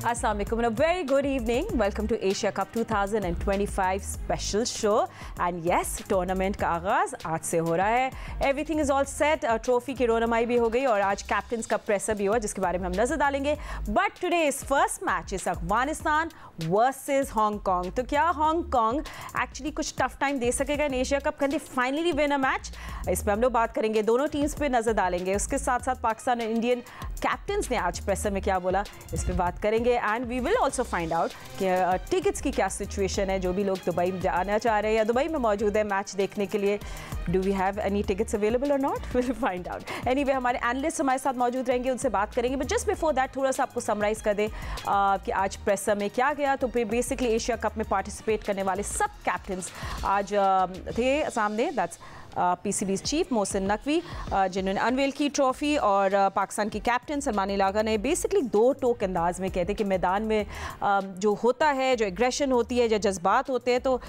Assalamu alaikum and a very good evening. Welcome to Asia Cup 2025 special show. And yes, tournament का आगाज आज से हो रहा है. Everything is all set. Trophy की रोनामाई भी हो गई और आज कैप्टन्स का प्रेसर भी हुआ जिसके बारे में हम नजर डालेंगे. But today's first match is Afghanistan versus Hong Kong. तो क्या हांगकांग एक्चुअली कुछ टफ टाइम दे सकेगा in Asia cup? Can they finally win a match? इस पर हम लोग बात करेंगे, दोनों टीम्स पे नजर डालेंगे. उसके साथ साथ पाकिस्तान और इंडियन कैप्टन्स ने आज प्रेसर में क्या बोला इस पे बात करेंगे. And we will also find out कि टिकट्स की क्या सिचुएशन है. जो भी लोग दुबई जाना चाह रहे हैं या दुबई में मौजूद है मैच देखने के लिए, do we have any tickets available or not? Will find out. Anyway हमारे एनालिस्ट हमारे साथ मौजूद रहेंगे, उनसे बात करेंगे. बट जस्ट बिफोर दैट थोड़ा सा आपको समराइज कर दें कि आज प्रेसर में क्या गया. तो बेसिकली एशिया कप में पार्टिसिपेट करने वाले सब कैप्टन्स आज थे सामने. दैट्स पीसीबी's चीफ मोहसिन नकवी जिन्होंने अनवेल की ट्रॉफी, और पाकिस्तान की कैप्टन सलमान अली आगा ने बेसिकली दो टोक अंदाज में कहते हैं कि मैदान में जो होता है, जो एग्रेशन होती है, जो जज्बात होते हैं, तो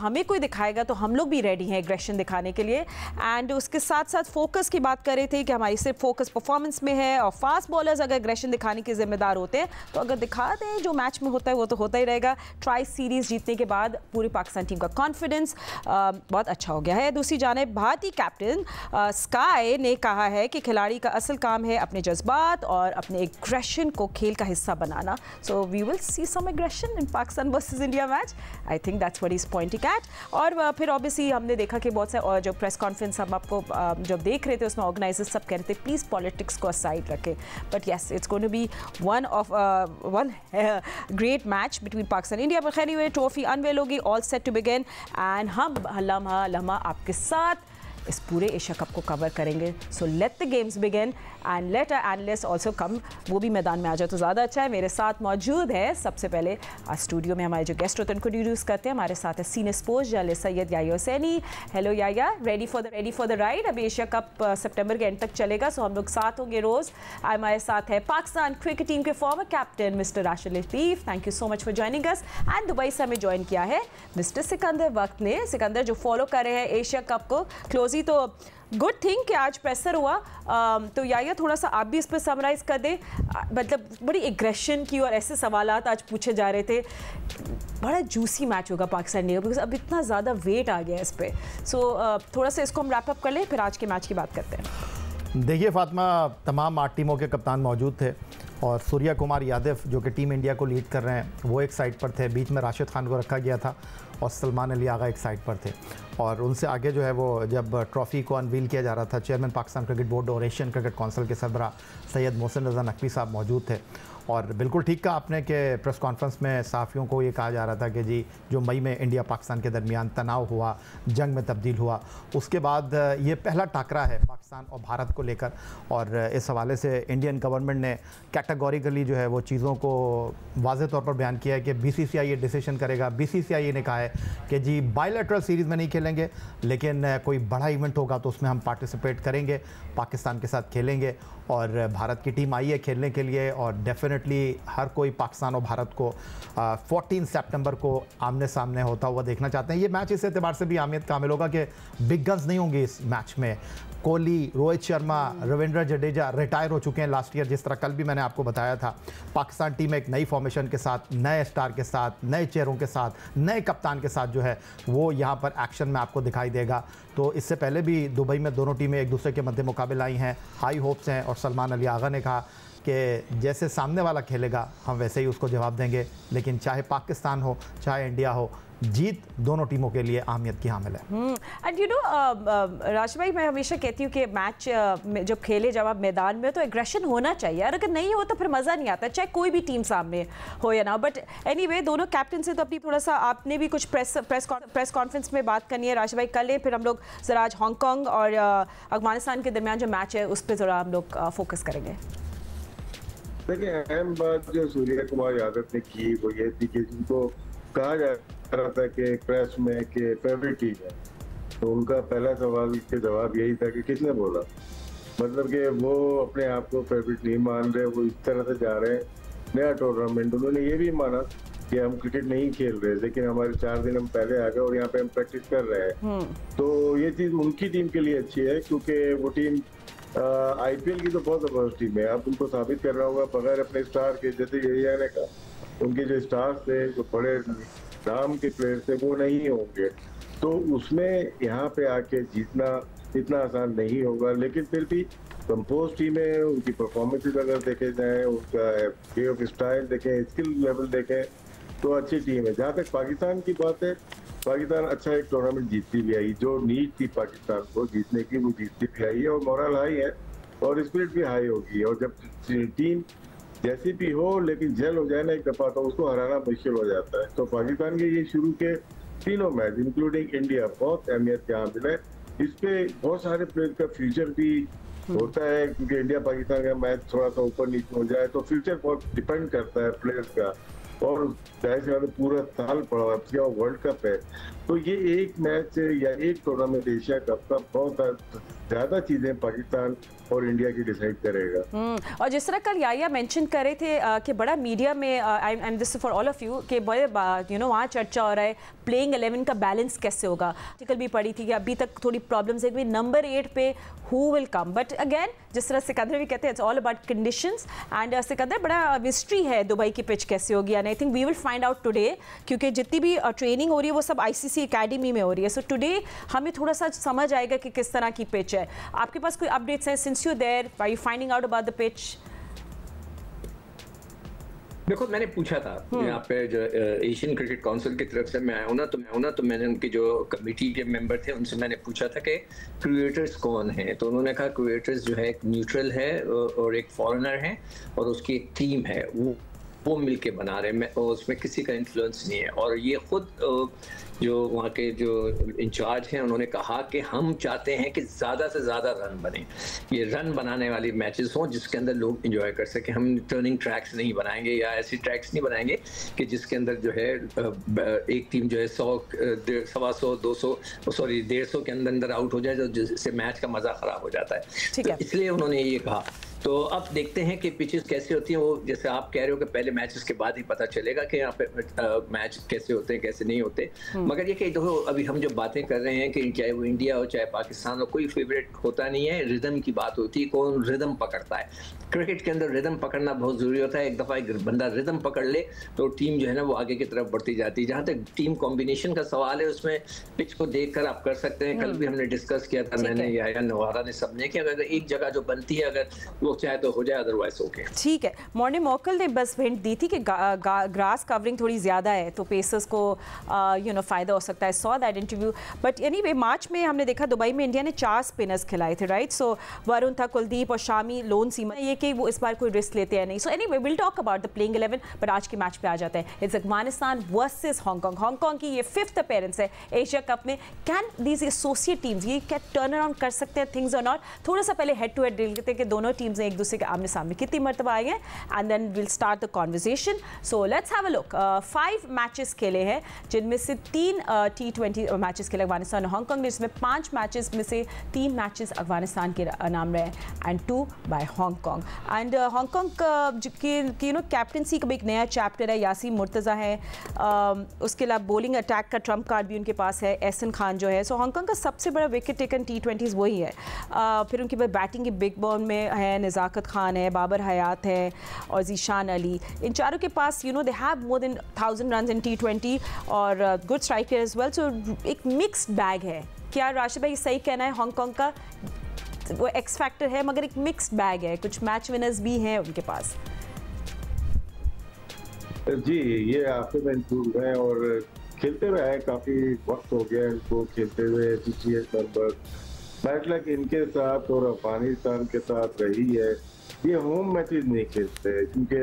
हमें कोई दिखाएगा तो हम लोग भी रेडी हैं एग्रेशन दिखाने के लिए. एंड उसके साथ साथ फोकस की बात कर रहे थे कि हमारी सिर्फ फोकस परफॉर्मेंस में है और फास्ट बॉलर्स अगर एग्रेशन दिखाने के जिम्मेदार होते हैं तो अगर दिखा दें जो मैच में होता है वो तो होता ही रहेगा. ट्राई सीरीज़ जीतने के बाद पूरी पाकिस्तान टीम का कॉन्फिडेंस बहुत अच्छा हो गया है. दूसरी जानिब भारतीय कैप्टन स्काई ने कहा है कि खिलाड़ी का असल काम है अपने जज्बात और अपने एग्रेशन को खेल का हिस्सा बनाना. So we will see some aggression in Pakistan versus India match. I think that's what he is pointing at. और फिर ऑब्वियसली हमने देखा कि बहुत से जो प्रेस कॉन्फ्रेंस हम आपको जब देख रहे थे उसमें ऑर्गेनाइजर्स सब कह रहे थे प्लीज़ पॉलिटिक्स को असाइड रखें. But yes, it's going to be one great match between Pakistan India. पर खैर ये ट्रॉफी अनवेल होगी, all set to begin. And हम लम्हा लम्हा आपके साथ इस पूरे एशिया कप को कवर करेंगे. So let the games begin and let a analyst also come. वो भी मैदान में आ जाए तो ज़्यादा अच्छा है. मेरे साथ मौजूद है सबसे पहले आज स्टूडियो में हमारे जो गेस्ट होते हैं उनको इंट्रोड्यूस करते हैं. हमारे साथ है senior sports journalist Syed Yahya Hussaini. Hello Yahya, ready for the ride? अब एशिया कप सितंबर के एंड तक चलेगा, सो हम लोग साथ होंगे रोज़. हमारे साथ है पाकिस्तान क्रिकेट टीम के former captain mister Rashid Latif. Thank you so much for joining us. And Dubai से हमें ज्वाइन किया है मिस्टर सिकंदर वक्त ने. सिकंदर जो फॉलो कर रहे हैं एशिया कप को क्लोजली, तो गुड थिंग कि आज प्रेसर हुआ. तो याया थोड़ा सा आप भी इस पर समराइज़ कर दें. मतलब बड़ी एग्रेशन की और ऐसे सवालात आज पूछे जा रहे थे. बड़ा जूसी मैच होगा पाकिस्तान इंडिया, बिकॉज अब इतना ज़्यादा वेट आ गया इस पर. सो थोड़ा सा इसको हम रैप अप कर लें, फिर आज के मैच की बात करते हैं. देखिए फातिमा, तमाम 8 टीमों के कप्तान मौजूद थे और सूर्या कुमार यादव जो कि टीम इंडिया को लीड कर रहे हैं वो एक साइड पर थे. बीच में राशिद खान को रखा गया था और सलमान अली आगा एक साइड पर थे. और उनसे आगे जो है वो जब ट्रॉफ़ी को अनवील किया जा रहा था, चेयरमैन पाकिस्तान क्रिकेट बोर्ड और एशियन क्रिकेट काउंसिल के सरबराह सैयद मोहसिन रज़ा नकवी साहब मौजूद थे. और बिल्कुल ठीक कहा आपने कि प्रेस कॉन्फ्रेंस में सहाफ़ियों को ये कहा जा रहा था कि जी जो मई में इंडिया पाकिस्तान के दरमियान तनाव हुआ, जंग में तब्दील हुआ, उसके बाद ये पहला टाकरा है पाकिस्तान और भारत को लेकर. और इस हवाले से इंडियन गवर्नमेंट ने कैटेगोरिकली जो है वो चीज़ों को वाज़े तौर पर बयान किया है कि बीसीसीआई ये डिसीजन करेगा. बीसीसीआई ने कहा है कि जी बायलैटरल सीरीज़ में नहीं खेलेंगे, लेकिन कोई बड़ा इवेंट होगा तो उसमें हम पार्टिसिपेट करेंगे, पाकिस्तान के साथ खेलेंगे. और भारत की टीम आई है खेलने के लिए और डेफिनेटली हर कोई पाकिस्तान और भारत को 14 सितंबर को आमने सामने होता हुआ देखना चाहते हैं. ये मैच इस एतबार से भी अहमियत कामिल होगा कि बिग गन्स नहीं होंगे इस मैच में. कोहली, रोहित शर्मा, रविंद्र जडेजा रिटायर हो चुके हैं लास्ट ईयर, जिस तरह कल भी मैंने आपको बताया था. पाकिस्तान टीम एक नई फॉर्मेशन के साथ, नए स्टार के साथ, नए चेहरों के साथ, नए कप्तान के साथ जो है वो यहाँ पर एक्शन में आपको दिखाई देगा. तो इससे पहले भी दुबई में दोनों टीमें एक दूसरे के मध्य मुकाबले आई हैं. हाई होप्स हैं और सलमान अली आगा ने कहा कि जैसे सामने वाला खेलेगा हम वैसे ही उसको जवाब देंगे. लेकिन चाहे पाकिस्तान हो चाहे इंडिया हो, जीत दोनों टीमों के लिए अहमियत की हामिल है. एंड यू नो राशिद भाई, मैं हमेशा कहती हूँ कि मैच जब खेले जब आप मैदान में तो एग्रेशन होना चाहिए. और अगर नहीं हो तो फिर मज़ा नहीं आता, चाहे कोई भी टीम सामने हो या ना. बट एनीवे दोनों कैप्टन से तो अपनी थोड़ा सा आपने भी कुछ प्रेस कॉन्फ्रेंस में बात करनी है राशिद भाई. कर लें, फिर हम लोग ज़रा आज हांगकांग और अफगानिस्तान के दरमियान जो मैच है उस पर ज़रा हम लोग फोकस करेंगे. देखिए, अहम बात जो सूर्या कुमार यादव ने की वो ये थी कि जिनको कहा जा रहा था कि प्रेस में कि फेवरेट टीम है, तो उनका पहला सवाल के जवाब यही था कि किसने बोला. मतलब कि वो अपने आप को फेवरेट नहीं मान रहे, वो इस तरह से जा रहे हैं नया टूर्नामेंट. उन्होंने ये भी माना कि हम क्रिकेट नहीं खेल रहे, लेकिन हमारे 4 दिन हम पहले आ गए और यहाँ पे हम प्रैक्टिस कर रहे हैं. तो ये चीज़ उनकी टीम के लिए अच्छी है क्योंकि वो टीम आईपीएल की तो बहुत जबरदस्त टीम है। अब उनको साबित करना होगा बगैर अपने स्टार के, जैसे एरिया ने कहा उनके जो स्टार्स थे, जो बड़े नाम के प्लेयर थे, वो नहीं होंगे, तो उसमें यहाँ पे आके जीतना इतना आसान नहीं होगा। लेकिन फिर भी कंपोज टीम है, उनकी परफॉर्मेंसेज अगर देखे जाए, उनका वे ऑफ स्टाइल देखें, स्किल लेवल देखें, तो अच्छी टीम है। जहाँ तक पाकिस्तान की बात है, पाकिस्तान अच्छा एक टूर्नामेंट जीतती भी आई, जो नीड थी पाकिस्तान को जीतने की वो जीतती भी आई है, और मोरल हाई है और स्पिरिट भी हाई होगी। और जब टीम जैसी भी हो लेकिन जेल हो जाए ना एक दफा, तो उसको हराना मुश्किल हो जाता है। तो पाकिस्तान के ये शुरू के तीनों मैच इंक्लूडिंग इंडिया बहुत अहमियत यहाँ मिले। इस पे बहुत सारे प्लेयर का फ्यूचर भी होता है, क्योंकि इंडिया पाकिस्तान का मैच थोड़ा सा ऊपर नीचे हो जाए तो फ्यूचर बहुत डिपेंड करता है प्लेयर्स का। और जाहिर सी बात है पूरा साल पड़ा हुआ है, वर्ल्ड कप है, तो ये एक मैच या एक टूर्नामेंट एशिया कप का बहुत ज्यादा चीजें पाकिस्तान और इंडिया की डिसाइड करेगा। और जिस तरह कल याया मेंशन कर रहे थे कि बड़ा मीडिया में and this for all of you कि बड़े वहाँ चर्चा हो रहा है प्लेइंग 11 का बैलेंस कैसे होगा। आर्टिकल भी पढ़ी थी कि अभी तक थोड़ी प्रॉब्लम्स है, नंबर 8 पे who will come, but again जिस तरह सिकंदर भी कहते हैं it's all about conditions. And Sikandar बड़ा मिस्ट्री है दुबई की पिच कैसे होगी, and I think we will find out today, क्योंकि जितनी भी ट्रेनिंग हो रही है वो सब आईसीसी एकेडमी में हो रही है। सो टुडे हमें थोड़ा सा समझ आएगा कि किस तरह की पिच है। आपके पास कोई अपडेट्स हैं since you there, are you finding out about the pitch? देखो, मैंने पूछा था यहाँ पे जो एशियन क्रिकेट काउंसिल की तरफ से मैं आया हूँ ना, तो मैंने उनकी जो कमेटी के मेंबर थे उनसे मैंने पूछा था कि क्रिएटर्स कौन हैं, तो उन्होंने कहा क्रिएटर्स जो है एक न्यूट्रल है और एक फॉरेनर है और उसकी एक टीम है, वो मिलके बना रहे हैं, और उसमें किसी का इन्फ्लुएंस नहीं है। और ये खुद जो वहाँ के जो इंचार्ज हैं उन्होंने कहा कि हम चाहते हैं कि ज़्यादा से ज़्यादा रन बने, ये रन बनाने वाली मैचेस हों जिसके अंदर लोग एंजॉय कर सकें। हम टर्निंग ट्रैक्स नहीं बनाएंगे या ऐसी ट्रैक्स नहीं बनाएंगे कि जिसके अंदर जो है एक टीम जो है 100, 125, 200 सॉरी 150 के अंदर आउट हो जाए, तो जिससे मैच का मज़ा ख़राब हो जाता है। तो इसलिए उन्होंने ये कहा। तो अब देखते हैं कि पिचेस कैसे होती हैं, वो जैसे आप कह रहे हो कि पहले मैचेस के बाद ही पता चलेगा कि यहाँ पे मैच कैसे होते हैं कैसे नहीं होते। मगर ये कि देखो अभी हम जो बातें कर रहे हैं कि चाहे वो इंडिया हो चाहे पाकिस्तान हो, कोई फेवरेट होता नहीं है, रिदम की बात होती है, कौन रिदम पकड़ता है। क्रिकेट के अंदर रिदम पकड़ना बहुत ज़रूरी होता है। एक दफ़ा एक बंदा रिदम पकड़ ले तो टीम जो है ना वो आगे की तरफ बढ़ती जाती है। जहाँ तक टीम कॉम्बिनेशन का सवाल है, उसमें पिच को देखकर आप कर सकते हैं। कल भी हमने डिस्कस किया था, मैंने या नवारा ने, सबने, कि अगर एक जगह जो बनती है अगर वो चाहे तो हो जाए, अदरवाइज ओके। ठीक है, मॉर्निंग मॉकल ने बस हिंट दी थी कि ग्रास कवरिंग थोड़ी ज़्यादा है तो पेसर्स को फ़ायदा हो सकता है। Saw that interview, but anyway March में हमने देखा दुबई में इंडिया ने 4 स्पिनर्स खिलाए थे, राइट? सो वरुण था, कुलदीप और शामी, लोन सीमा, ये कि वो इस बार कोई रिस्क लेते हैं नहीं। So anyway will talk about the playing 11, but आज के मैच पे आ जाते हैं। It's Afghanistan versus Hong Kong. Hong Kong की ये 5th अपीयरेंस है एशिया कप में। कैन दीज एसोसिएट टीम्स ये क्या टर्न अराउंड कर सकते हैं थिंग्स और नॉट? थोड़ा सा पहले हेड टू हेड देख लेते हैं कि दोनों टीम्स एक दूसरे के आमने सामने कितनी मरतबा आए हैं, and then will start the conversation. So let's have a look. 5 matches खेले हैं, जिनमें से 3 T20 मैचेस खेले अफगानिस्तान और हांगकांग ने, जिसमें 5 मैचेस में से 3 मैचेस अफगानिस्तान के नाम रहे and 2 by Hong Kong. And Hong Kong की कैप्टनसी का भी एक नया चैप्टर है। यासीन मुर्तज़ा है, उसके अलावा बॉलिंग अटैक का ट्रम्प कार्ड भी उनके पास है, एहसन खान जो है। सो हांगकांग का सबसे बड़ा विकेट टेकन T20s वही है। फिर उनके बाद बैटिंग की बिग बॉल में है नज़ाकत खान है, बाबर हयात है और ज़ीशान अली। इन चारों के पास they have more than 1000 run in T20 और good striker as well. So एक मिक्स्ड बैग है। क्या राशिद भाई सही कहना है? हांगकांग का वो एक्स फैक्टर है मगर एक मिक्स्ड बैग है, कुछ मैच विनर्स भी हैं उनके पास। जी, ये आपसे में इंप्रूव है और खेलते हुए आए, काफी वक्त हो गया इनको खेलते हुए। बैड लक इनके साथ और अफगानिस्तान के साथ रही है। ये होम मैचेस नहीं खेलते, क्योंकि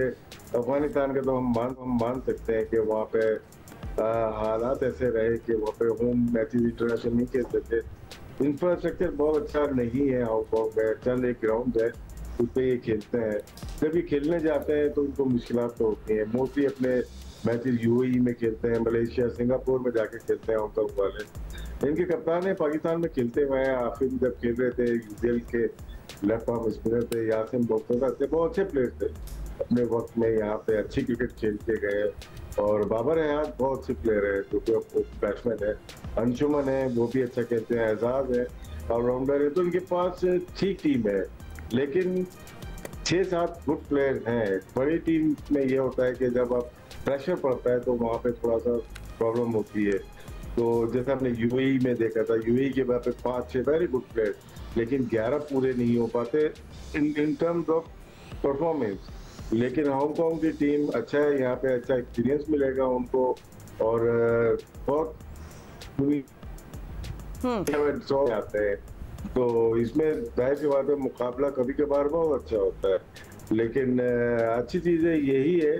अफगानिस्तान के तो हम मान सकते हैं कि वहाँ पे हालात ऐसे रहे कि वहाँ पे होम मैचेस इंटरनेशनल नहीं खेल सकते। इंफ्रास्ट्रक्चर बहुत अच्छा नहीं है हांगकांग में, चंद एक ग्राउंड है उस पर ये खेलते हैं। जब ये खेलने जाते हैं तो उनको मुश्किलात तो होती हैं। मोस्टली अपने मैचेस यूएई में खेलते हैं, मलेशिया, सिंगापुर में जाके खेलते हैं हांगकांग वाले। इनके कप्तान है पाकिस्तान में खेलते हुए हैं, आफिफ जब खेल रहे थे यूजेल के लेफ्ट आर्म स्पिनर थे, यासिन मुर्तज़ा थे, बहुत अच्छे प्लेयर थे अपने वक्त में, यहाँ पे अच्छी क्रिकेट खेल के गए। और बाबर हयात बहुत अच्छे प्लेयर है जो कि बैट्समैन है। अंशुमन है, वो भी अच्छा खेलते हैं। एजाज है, ऑलराउंडर है, तो इनके पास ठीक टीम है, लेकिन 6-7 गुड प्लेयर हैं। बड़ी टीम में ये होता है कि जब आप प्रेशर पड़ता है तो वहाँ पे थोड़ा सा प्रॉब्लम होती है। तो जैसे हमने यूएई में देखा था, यूएई के बाद 5-6 वेरी गुड प्लेयर, लेकिन 11 पूरे नहीं हो पाते इन टर्म्स ऑफ परफॉर्मेंस। लेकिन हांगकांग की टीम अच्छा है, यहाँ पे अच्छा एक्सपीरियंस मिलेगा उनको, और बहुत आते हैं, तो इसमें जाहिर सी बात है मुकाबला कभी कभार बहुत अच्छा होता है। लेकिन अच्छी चीज़ यही है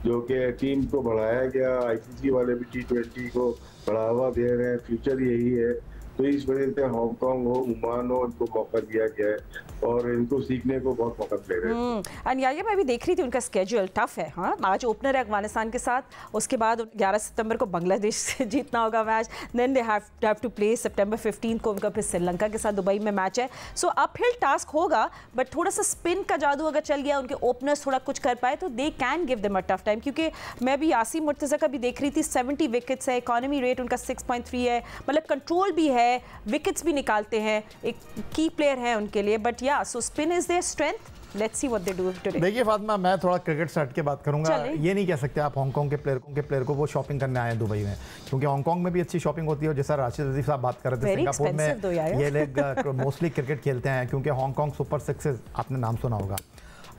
जो कि टीम को बढ़ाया गया, आईसीसी वाले भी T20 को बढ़ावा दे रहे हैं, फ्यूचर यही है। तो इस वजह से हांगकांग हो, ओमान हो, इनको मौका दिया गया है और इनको सीखने को बहुत मौका दे रहे हैं। अनिया मैं भी देख रही थी उनका स्केड्यूल टफ है। हाँ, आज ओपनर है अफगानिस्तान के साथ, उसके बाद 11 सितंबर को बांग्लादेश से जीतना होगा match, then they have to play सितंबर 15 को उनका फिर श्रीलंका के साथ दुबई में मैच है। सो अपहिल टास्क होगा, बट थोड़ा सा स्पिन का जादू अगर चल गया, उनके ओपनर्स थोड़ा कुछ कर पाए तो they can give them a tough time. क्योंकि मैं भी यासीन मुर्तज़ा का भी देख रही थी, 70 विकेट्स है, इकॉनमी रेट उनका 6.3 है, मतलब कंट्रोल भी है, विकेट्स भी निकालते हैं, एक की प्लेयर है उनके लिए। But yeah so spin is their strength, let's see what they do today. देखिए फातिमा, मैं थोड़ा क्रिकेट से हट के बात करूंगा। ये नहीं कह सकते आप हांगकांग के प्लेयर को वो शॉपिंग करने आए हैं दुबई में, क्योंकि हांगकांग में भी अच्छी शॉपिंग होती है। जैसा राशिद अजीज साहब बात कर रहे थे, सिंगापुर में ये लोग मोस्टली क्रिकेट खेलते हैं, क्योंकि हांगकांग सुपर सिक्सेस आपने नाम सुना होगा।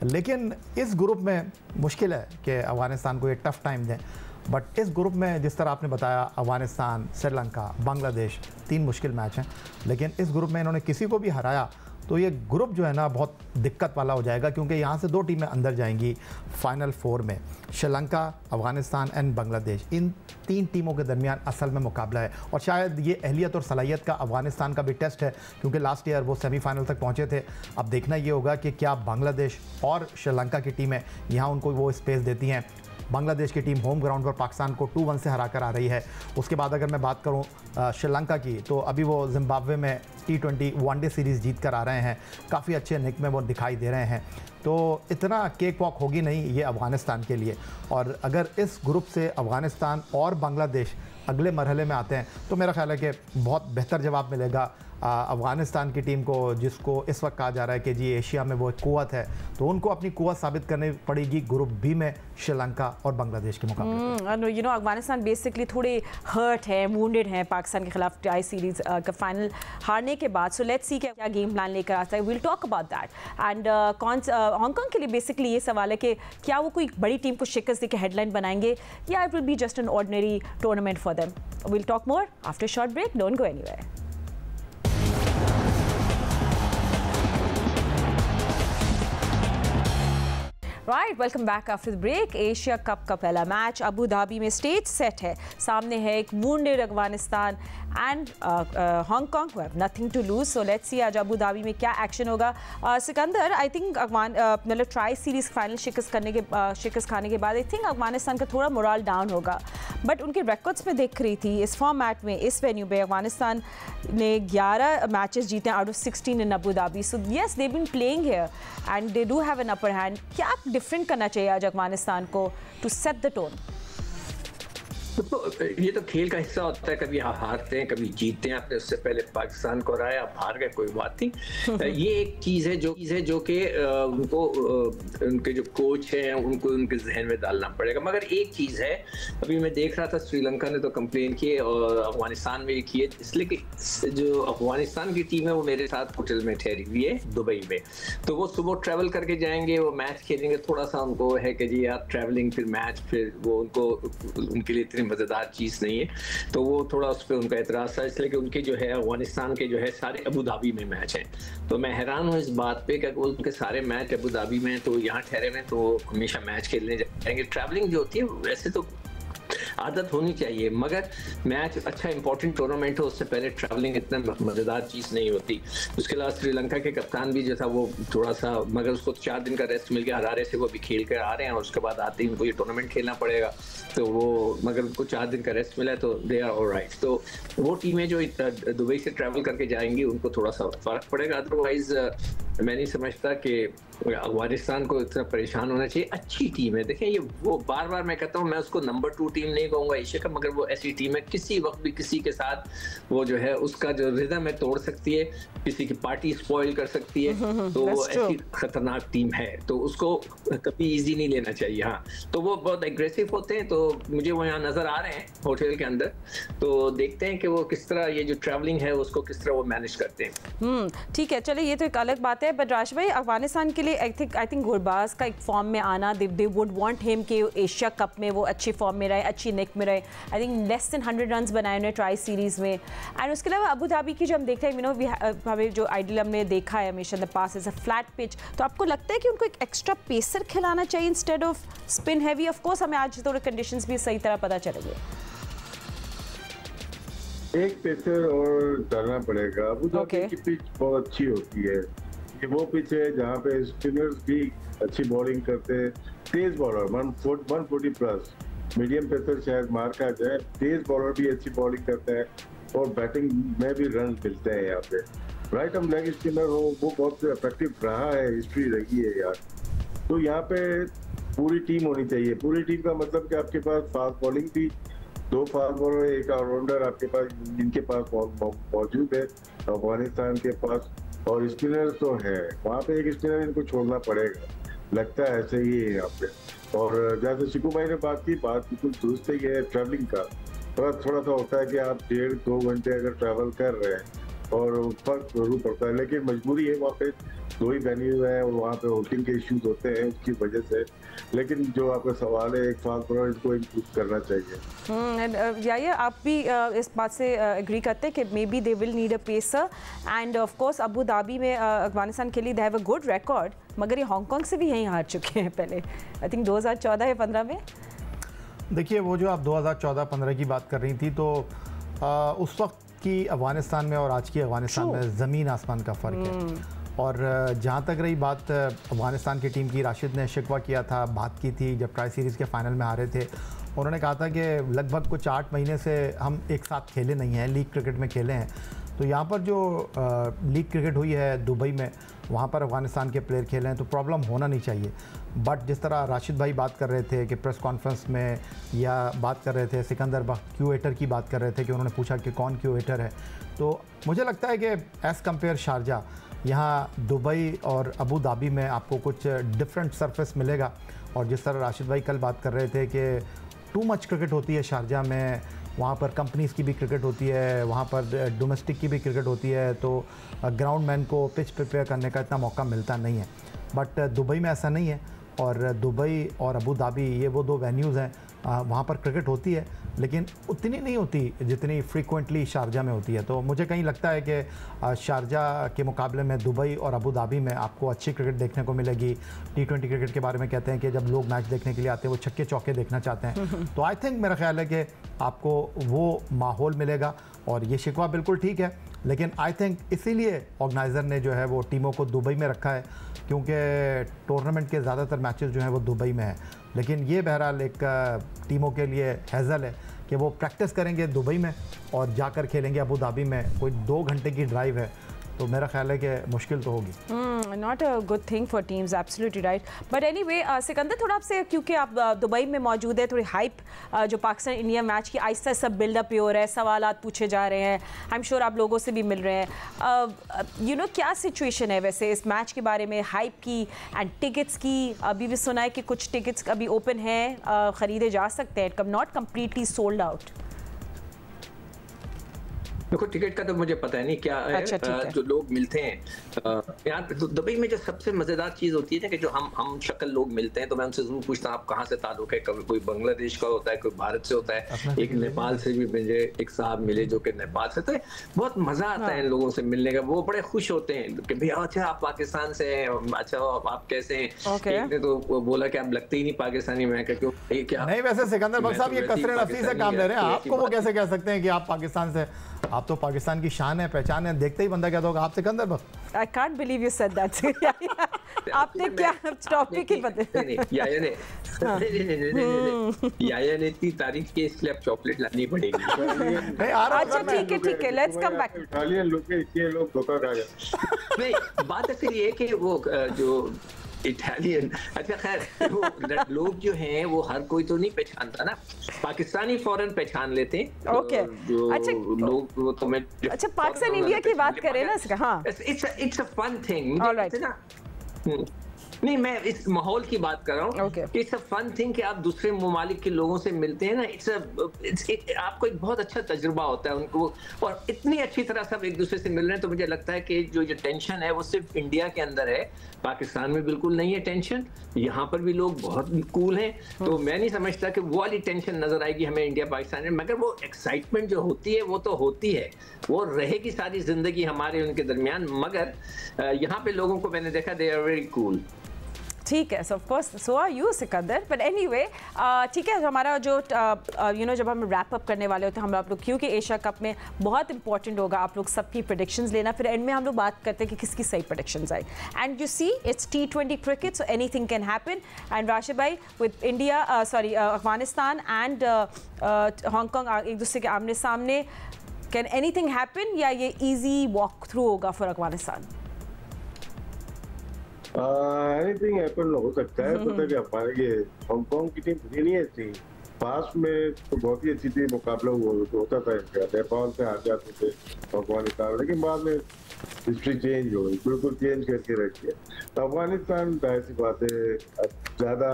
लेकिन इस ग्रुप में मुश्किल है कि अफगानिस्तान को ये टफ टाइम दें, बट इस ग्रुप में जिस तरह आपने बताया, अफगानिस्तान, श्रीलंका, बांग्लादेश, 3 मुश्किल मैच हैं। लेकिन इस ग्रुप में इन्होंने किसी को भी हराया तो ये ग्रुप जो है ना बहुत दिक्कत वाला हो जाएगा, क्योंकि यहाँ से 2 टीमें अंदर जाएंगी फाइनल 4 में। श्रीलंका, अफगानिस्तान एंड बांग्लादेश, इन 3 टीमों के दरमियान असल में मुकाबला है। और शायद ये अहलियत और सलाहियत का अफगानिस्तान का भी टेस्ट है, क्योंकि लास्ट ईयर वो सेमीफाइनल तक पहुँचे थे। अब देखना ये होगा कि क्या बांग्लादेश और श्रीलंका की टीमें यहाँ उनको वो स्पेस देती हैं। बांग्लादेश की टीम होम ग्राउंड पर पाकिस्तान को 2-1 से हरा कर आ रही है। उसके बाद अगर मैं बात करूं श्रीलंका की, तो अभी वो जिम्बाब्वे में T20 वनडे सीरीज़ जीत कर आ रहे हैं, काफ़ी अच्छे निक में वो दिखाई दे रहे हैं। तो इतना केक वॉक होगी नहीं ये अफ़गानिस्तान के लिए। और अगर इस ग्रुप से अफ़गानिस्तान और बांग्लादेश अगले मरहले में आते हैं तो मेरा ख्याल है कि बहुत बेहतर जवाब मिलेगा अफ़गानिस्तान की टीम को, जिसको इस वक्त कहा जा रहा है कि जी एशिया में वो एक कुव्वत है। तो उनको अपनी कुव्वत साबित करनी पड़ेगी ग्रुप बी में श्रीलंका और बांग्लादेश के मुकाबले। यू नो अफ़गानिस्तान बेसिकली थोड़े हर्ट है, वुंडेड है पाकिस्तान के खिलाफ टाई सीरीज़ का फाइनल हारने के बाद। सो लेट्स सी क्या गेम प्लान लेकर आता है, will talk about that. And Hong Kong के लिए बेसिकली ये सवाल है कि क्या वो कोई बड़ी टीम को शिकस्त देकर हेडलाइन बनाएंगे, या it will be just an ordinary tournament for them. Will talk more after short break, don't go anywhere. Right, welcome back after the break. Asia cup का पहला मैच अबू धाबी में stage set है। सामने है एक wounded Afghanistan and Hong Kong who have nothing to lose. So let's see आज Abu Dhabi में क्या एक्शन होगा। सिकंदर, आई थिंक मतलब ट्राई सीरीज फाइनल शिकस्त खाने के बाद आई थिंक अफगानिस्तान का थोड़ा मोरल डाउन होगा, बट उनके रिकॉर्ड्स में देख रही थी इस फॉर्मेट में, इस वेन्यू पे अफगानिस्तान ने 11 मैचेस जीते out of 16 in Abu Dhabi. So yes, they been playing here and they do have an upper hand. क्या डिफरेंट करना चाहिए आज अफगानिस्तान को टू सेट द टोन? तो ये तो खेल का हिस्सा होता है, कभी आप हारते हैं कभी जीतते हैं। आपने उससे पहले पाकिस्तान को हराया, आप हार गए, कोई बात नहीं। ये एक चीज़ है जो कि उनको उनके जो कोच हैं उनको उनके जहन में डालना पड़ेगा। मगर एक चीज़ है, अभी मैं देख रहा था श्रीलंका ने तो कंप्लेन की और अफगानिस्तान में भी की है, इसलिए कि जो अफगानिस्तान की टीम है वो मेरे साथ होटल में ठहरी हुई है दुबई में। तो वो सुबह ट्रैवल करके जाएंगे, वो मैच खेलेंगे। थोड़ा सा उनको है कि जी यार ट्रैवलिंग फिर मैच, फिर वो उनके लिए मजेदार चीज नहीं है, तो वो थोड़ा उस पर उनका एतराज था। इसलिए कि उनके जो है अफगानिस्तान के जो है सारे अबू धाबी में मैच हैं। तो मैं हैरान हूँ इस बात पे कि उनके सारे मैच अबू धाबी में, तो यहाँ ठहरे हुए तो हमेशा मैच खेलने जाएंगे। ट्रैवलिंग जो होती है वैसे तो आदत होनी चाहिए, मगर मैच अच्छा इंपॉर्टेंट टूर्नामेंट हो उससे पहले ट्रैवलिंग इतना मज़ेदार चीज़ नहीं होती। उसके अलावा श्रीलंका के कप्तान भी जो था वो थोड़ा सा, मगर उसको 4 दिन का रेस्ट मिल गया, हरारे से वो भी खेल कर आ रहे हैं और उसके बाद आते ही उनको ये टूर्नामेंट खेलना पड़ेगा। तो वो मगर उनको 4 दिन का रेस्ट मिला है तो दे आर ऑलराइट। तो वो टीमें जो दुबई से ट्रैवल करके जाएंगी उनको थोड़ा सा फ़र्क पड़ेगा, अदरवाइज मैं नहीं समझता कि अफगानिस्तान को इतना परेशान होना चाहिए। अच्छी टीम है, देखें ये वो बार बार मैं कहता हूँ, मैं उसको नंबर 2 टीम नहीं कहूँगा एशिया का, मगर वो ऐसी टीम है किसी वक्त भी किसी के साथ वो जो है उसका जो रिदम है तोड़ सकती है, किसी की पार्टी स्पॉइल कर सकती है। तो वो ऐसी खतरनाक टीम है, तो उसको कभी इजी नहीं लेना चाहिए। हाँ, तो वो बहुत एग्रेसिव होते हैं, तो मुझे वो यहाँ नजर आ रहे हैं होटल के अंदर, तो देखते हैं कि वो किस तरह ये जो ट्रैवलिंग है उसको किस तरह वो मैनेज करते हैं। ठीक है, चलिए ये तो एक अलग बात है। बट राश भाई, अफगानिस्तान के लिए आई थिंक गुरबाज का एक फॉर्म में आना, दे वुड वांट हिम कि एशिया कप में वो अच्छी फॉर्म में रहे, अच्छी निक में रहे। I think less than 100 runs बनाए उन्हें ट्राई सीरीज में। एंड उसके अलावा अबू धाबी की जो हम देखते हैं, यू नो हमें जो आइडियल हमने देखा है हमेशा the pass is a flat pitch, तो आपको लगता है कि उनको एक एक्स्ट्रा पेसर खिलाना चाहिए instead off spin heavy? Of course हमें आज थोड़े कंडीशंस भी सही तरह पता चलेंगे। एक पेसर और डालना पड़ेगा। अबू धाबी की पिच बहुत अच्छी होती है, ये वो पिच है जहाँ पे स्पिनर्स भी अच्छी बॉलिंग करते हैं, तेज बॉलर 140 प्लस, मीडियम पेसर शायद मार का जाए, तेज बॉलर भी अच्छी बॉलिंग करते हैं और बैटिंग में भी रन मिलते हैं। यहाँ पे राइट आर्म लेग स्पिनर हो वो बहुत इफेक्टिव रहा है, हिस्ट्री रही है यार। तो यहाँ पे पूरी टीम होनी चाहिए। पूरी टीम का मतलब कि आपके पास फास्ट बॉलिंग भी, 2 फास्ट बॉलर, एक ऑलराउंडर आपके पास, जिनके पास मौजूद है अफगानिस्तान के पास, और स्पिनर तो है वहाँ पे। एक स्पिनर इनको छोड़ना पड़ेगा, लगता है ऐसे ही है यहाँ पे। और जैसे शिकू भाई ने बात की, बात बिल्कुल दुरुस्त ही है। ट्रैवलिंग का थोड़ा सा होता है कि आप 1.5-2 घंटे अगर ट्रैवल कर रहे हैं और फर्क जरूर पड़ता है, लेकिन मजबूरी है, वहाँ पे 2 ही वेन्यू है और वहाँ पे होल्डिंग के इश्यूज होते हैं उसकी वजह से। लेकिन जो आपका सवाल है, एक फास्ट बॉलर इसको इम्प्रूव करना चाहिए। या आप भी इस बात से एग्री करते हैं कि may be they will need a pacer. End of course Abu Dhabi में अफगानिस्तान के लिए they have a good record, मगर ये हांगकांग से भी यहीं हार चुके हैं पहले, आई थिंक 2014 या 15 में। देखिए वो जो आप 2014-15 की बात कर रही थी, तो उस वक्त की अफगानिस्तान में और आज की अफगानिस्तान में ज़मीन आसमान का फ़र्क है। और जहाँ तक रही बात अफगानिस्तान की टीम की, राशिद ने शिकवा किया था, बात की थी जब ट्राई सीरीज़ के फाइनल में हारे थे। उन्होंने कहा था कि लगभग कुछ 8 महीने से हम एक साथ खेले नहीं हैं, लीग क्रिकेट में खेले हैं। तो यहाँ पर जो लीग क्रिकेट हुई है दुबई में, वहाँ पर अफगानिस्तान के प्लेयर खेले हैं, तो प्रॉब्लम होना नहीं चाहिए। बट जिस तरह राशिद भाई बात कर रहे थे कि प्रेस कॉन्फ्रेंस में, या बात कर रहे थे सिकंदर बख्त क्यूएटर की बात कर रहे थे कि उन्होंने पूछा कि कौन क्यूएटर है, तो मुझे लगता है कि एज़ कम्पेयर शारजा, यहाँ दुबई और अबू धाबी में आपको कुछ डिफरेंट सरफेस मिलेगा। और जिस तरह राशिद भाई कल बात कर रहे थे कि टू मच क्रिकेट होती है शारजा में, वहाँ पर कंपनीज़ की भी क्रिकेट होती है, वहाँ पर डोमेस्टिक की भी क्रिकेट होती है, तो ग्राउंड मैन को पिच प्रिपेयर करने का इतना मौका मिलता नहीं है। बट दुबई में ऐसा नहीं है, और दुबई और अबू धाबी ये वो 2 वेन्यूज़ हैं, वहाँ पर क्रिकेट होती है, लेकिन उतनी नहीं होती जितनी फ्रीक्वेंटली शारजा में होती है। तो मुझे कहीं लगता है कि शारजा के मुकाबले में दुबई और अबू धाबी में आपको अच्छी क्रिकेट देखने को मिलेगी। T20 क्रिकेट के बारे में कहते हैं कि जब लोग मैच देखने के लिए आते हैं वो छक्के चौके देखना चाहते हैं। तो आई थिंक मेरा ख्याल है कि आपको वो माहौल मिलेगा। और ये शिकवा बिल्कुल ठीक है, लेकिन आई थिंक इसीलिए ऑर्गेनाइज़र ने जो है वो टीमों को दुबई में रखा है, क्योंकि टूर्नामेंट के ज़्यादातर मैचेस जो हैं वो दुबई में है। लेकिन ये बहरहाल एक टीमों के लिए हैज़ल है कि वो प्रैक्टिस करेंगे दुबई में और जाकर खेलेंगे अबू धाबी में। कोई 2 घंटे की ड्राइव है, तो मेरा ख्याल है कि मुश्किल तो होगी। Not a good thing for teams, absolutely right. But anyway Sikandar, थोड़ा आपसे, क्योंकि आप दुबई में मौजूद है, थोड़ी हाइप जो पाकिस्तान इंडिया मैच की आहिस्ता आहिस्ता बिल्डअप हो रहा है, सवालात पूछे जा रहे हैं, आई एम श्योर आप लोगों से भी मिल रहे हैं। यू नो क्या सिचुएशन है वैसे इस मैच के बारे में, हाइप की एंड टिकट्स की? अभी भी सुना है कि कुछ टिकट्स अभी ओपन हैं, ख़रीदे जा सकते हैं, कम नॉट कम्प्लीटली सोल्ड आउट। देखो टिकट का तो मुझे पता है नहीं क्या है। अच्छा, जो लोग मिलते हैं यहाँ दुबई में, जो सबसे मजेदार चीज होती है ना कि जो हम शक्ल लोग मिलते हैं, तो मैं उनसे जरूर पूछता हूँ आप कहाँ से ताल्लुक है। कभी कोई बांग्लादेश का होता है, कोई भारत से होता है, एक नेपाल से भी मुझे एक साहब मिले जो कि नेपाल से। तो बहुत मजा आता है इन लोगों से मिलने का, वो बड़े खुश होते हैं कि भैया अच्छा आप पाकिस्तान से हैं, अच्छा आप कैसे हैं। एक ने तो बोला कि आप लगते ही नहीं पाकिस्तानी। मैं क्यों नहीं, वैसे सिकंदर बख्त साहब ये कसरे नफसी से काम ले रहे हैं, आपको वो कैसे कह सकते हैं कि आप पाकिस्तान से? आप तो पाकिस्तान की शान है, पहचान है, देखते ही बंदा कहता होगा आप सिकंदर बख्त। I can't believe you said that. आपने क्या टॉपिक ही बता? याया ने इतनी तारीफ की, इसलिए अब चॉकलेट लानी पड़ेगी। अच्छा ठीक है, लेट्स कम बैक। इटालियन लोग के इतने लोग धोखा खा गए। नहीं, बात असल ये कि वो जो इटालियन, अच्छा खैर वो लोग जो हैं वो हर कोई तो नहीं पहचानता ना, पाकिस्तानी फौरन पहचान लेते हैं। ओके, अच्छा लोग वो तो मैं, अच्छा पाकिस्तान इंडिया की बात करें ना इसका, हाँ इट्स अ फन थिंग ना। नहीं, मैं इस माहौल की बात कर रहा हूँ। इट्स अ फन थिंग कि आप दूसरे ममालिक के लोगों से मिलते हैं ना, आपको एक बहुत अच्छा तजुर्बा होता है उनको, और इतनी अच्छी तरह सब एक दूसरे से मिल रहे हैं। तो मुझे लगता है कि जो टेंशन है वो सिर्फ इंडिया के अंदर है, पाकिस्तान में बिल्कुल नहीं है टेंशन। यहाँ पर भी लोग बहुत कूल हैं, तो मैं नहीं समझता कि वो वाली टेंशन नजर आएगी हमें इंडिया पाकिस्तान में। मगर वो एक्साइटमेंट जो होती है वो तो होती है, वो रहेगी सारी जिंदगी हमारे उनके दरमियान। मगर यहाँ पे लोगों को मैंने देखा, दे आर वेरी कूल। ठीक है, so of course so are you Sikandar, but anyway ठीक है। हमारा जो जब हम रैप अप करने वाले होते हैं हम आप लोग, क्योंकि एशिया कप में बहुत इंपॉर्टेंट होगा आप लोग सबकी प्रेडिक्शंस लेना, फिर एंड में हम लोग बात करते हैं कि किसकी सही प्रेडिक्शंस आई। And you see it's T20 cricket, so anything can happen. And Rashid भाई, with India Afghanistan and Hong Kong एक दूसरे के आमने सामने, कैन एनीथिंग हैपन या ये ईजी वॉक थ्रू होगा फॉर अफगानिस्तान? एनीथिंग हैपन हो सकता है। पता कि हमारे ये हांगकांग की टीम बुरी नहीं है थी, पास में तो बहुत ही अच्छी थी, मुकाबला होता था इनका, नेपाल से हार जाते थे अफगानिस्तान, लेकिन बाद में हिस्ट्री चेंज हो गई, बिल्कुल चेंज करके रख दिया। तो अफगानिस्तान जाहिर सी बात है, ज़्यादा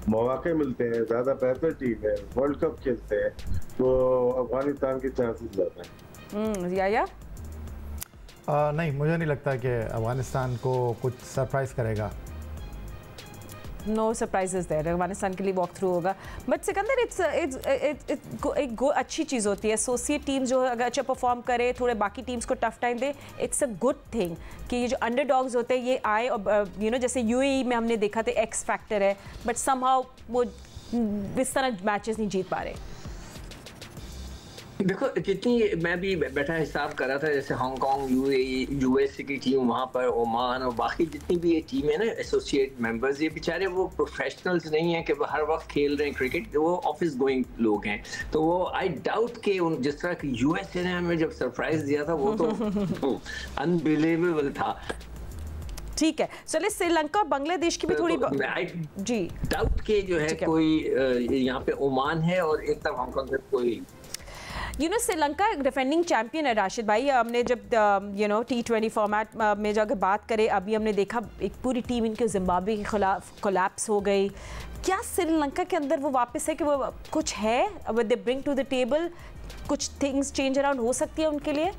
मौके मिलते हैं, ज़्यादा बेहतर टीम है, वर्ल्ड कप खेलते हैं, तो अफगानिस्तान के चांसेस ज़्यादा हैं। या नहीं, मुझे नहीं लगता कि अफगानिस्तान को कुछ सरप्राइज करेगा। नो सरप्राइजेस देयर, अफगानिस्तान के लिए वॉक थ्रू होगा। बट सिकंदर, एक अच्छी चीज़ होती है, एसोसिएट टीम जो अगर अच्छा परफॉर्म करे, थोड़े बाकी टीम्स को tough time they, it's a good thing कि ये जो अंडरडॉग्स होते हैं ये आए, और जैसे UAE में हमने देखा था एक्स फैक्टर है, बट समहाउ वो इस तरह मैचेस नहीं जीत पा रहे। देखो, जितनी मैं भी बैठा हिसाब कर रहा था, जैसे हांगकांग, UAE, USA की टीम, वहाँ पर ओमान और बाकी जितनी भी ये टीम है ना एसोसिएट मेंबर्स, ये बेचारे वो प्रोफेशनल्स नहीं है कि वो हर वक्त खेल रहे हैं क्रिकेट, वो ऑफिस गोइंग लोग हैं। तो वो आई डाउट के जिस तरह की USA ने हमें जब सरप्राइज दिया था वो तो अनबिलीवेबल था। ठीक है, चलिए श्रीलंका और बांग्लादेश की भी थोड़ी जी डाउट के जो है कोई यहाँ पे ओमान है और एक तरफ हांगकांग से कोई श्रीलंका डिफेंडिंग चैंपियन है राशिद भाई। हमने जब T20 फॉर्मेट में जो अगर बात करें, अभी हमने देखा एक पूरी टीम इनके जिम्बाब्वे के खिलाफ कोलैप्स हो गई। क्या श्रीलंका के अंदर वो वापस है कि वो कुछ है, वो they bring to the table, कुछ थिंग्स चेंज अराउंड हो सकती है उनके लिए?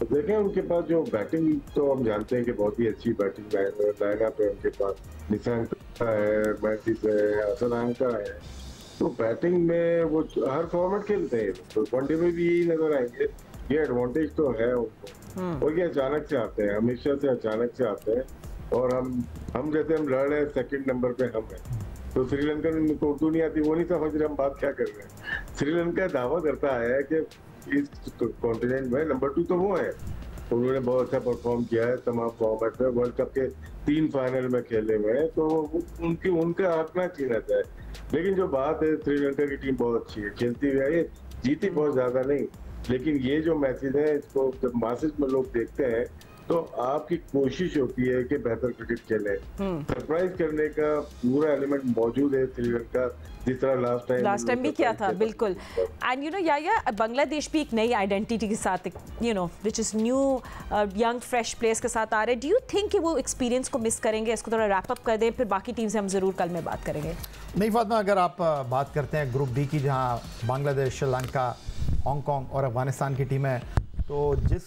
देखें, उनके पास जो बैटिंग तो हम जानते हैं कि बहुत ही अच्छी बैटिंग लाइनअप है उनके पास। निशंक है, मैथिस है, असलांका है, तो बैटिंग में वो हर फॉर्मेट खेलते हैं, तो वनडे में भी यही नजर आएंगे। ये एडवांटेज तो है उनको, और ये अचानक से आते हैं, हमेशा से अचानक से आते हैं। और हम जैसे हम लड़ रहे हैं, सेकंड नंबर पे हम हैं, तो श्रीलंकन को उर्दू नहीं आती, वो नहीं समझ रहे हम बात क्या कर रहे हैं। श्रीलंका दावा करता है कि इस कॉन्टिनेंट में नंबर 2 तो वो है, उन्होंने बहुत अच्छा परफॉर्म किया है तमाम फॉर्मेट में, वर्ल्ड कप के 3 फाइनल में खेले हुए हैं, तो उनका हक ना छीना जाए। लेकिन जो बात है, श्रीलंका की टीम बहुत अच्छी है, खेलती हुई है, जीती बहुत ज्यादा नहीं, लेकिन ये जो मैचेज है इसको जब मासेज में लोग देखते हैं तो आपकी कोशिश होती है कि बेहतर क्रिकेट खेले। सरप्राइज करने का पूरा एलिमेंट मौजूद है श्रीलंका, जिस तरह लास्ट टाइम भी किया था, बिल्कुल। एंड या बांग्लादेश भी एक नई आइडेंटिटी के साथ, which is new young fresh players के साथ आ रहे हैं। डू यू थिंक कि वो एक्सपीरियंस को मिस करेंगे? इसको थोड़ा रैप अप कर दें, फिर बाकी टीम से हम जरूर कल में बात करेंगे। नहीं फातिमा, अगर आप बात करते हैं ग्रुप B की, जहाँ बांग्लादेश, श्रीलंका, हांगकांग और अफगानिस्तान की टीम है, तो जिस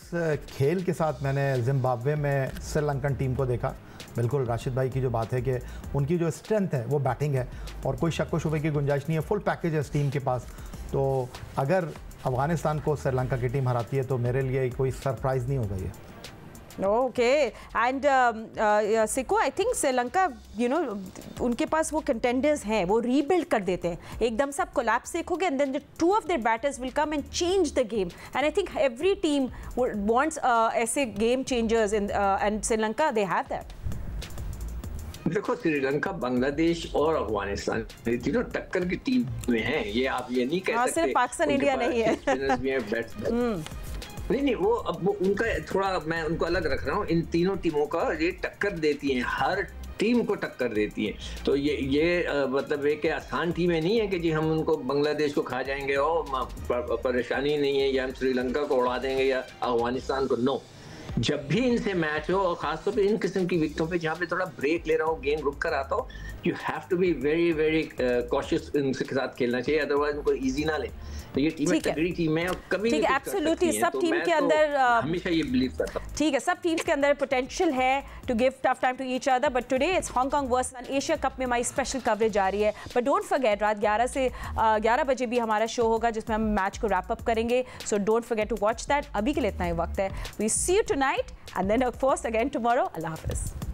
खेल के साथ मैंने जिम्बाब्वे में श्रीलंकन टीम को देखा, बिल्कुल राशिद भाई की जो बात है कि उनकी जो स्ट्रेंथ है वो बैटिंग है, और कोई शक व शुबे की गुंजाइश नहीं है, फुल पैकेज है इस टीम के पास। तो अगर अफगानिस्तान को श्रीलंका की टीम हराती है तो मेरे लिए कोई सरप्राइज़ नहीं होगा ये। Okay and सिको I think Sri Lanka उनके पास वो कंटेंडर्स हैं, वो रीबिल्ड कर देते हैं, एकदम सब कोलैप्स देखोगे and then the two of their batters will come and change the game and I think every team wants ऐसे game changers and Sri Lanka they have that. देखो श्रीलंका, बांग्लादेश और अफगानिस्तान तीनों टक्कर की टीम में हैं, ये आप ये नहीं कह सकते सिर्फ पाकिस्तान इंडिया नहीं है। नहीं वो अब वो उनका थोड़ा मैं उनको अलग रख रहा हूँ, इन तीनों टीमों का ये टक्कर देती हैं, हर टीम को टक्कर देती है। तो ये मतलब है कि आसान टीमें नहीं है कि जी हम उनको बांग्लादेश को खा जाएंगे और परेशानी नहीं है, या हम श्रीलंका को उड़ा देंगे या अफगानिस्तान को। नो, जब भी इनसे मैच हो और खासतौर पे इन किस्म की विकेटों पे जहाँ पे थोड़ा ब्रेक ले रहा हो, गेम रुक कर आता हो, you have to be very very cautious इनके साथ खेलना चाहिए, अदरवाइज उनको इजी ना ले। तो ये टीम तगड़ी टीम है और कभी नहीं एब्सोल्युटली सब टीम के अंदर हमेशा ये बिलीव करता हूं। ठीक है, सब टीम्स के अंदर पोटेंशियल है to give tough time to each other, but today it's Hong Kong versus Asia cup में हमारी स्पेशल कवरेज जारी है। बट डोंट फॉरगेट रात 11 से 11 बजे भी हमारा शो होगा जिसमें हम मैच को रैप अप करेंगे, so don't forget to watch that. अभी के लिए इतना ही वक्त है, we see you tonight and then of course again tomorrow. अल्लाह हाफिज़।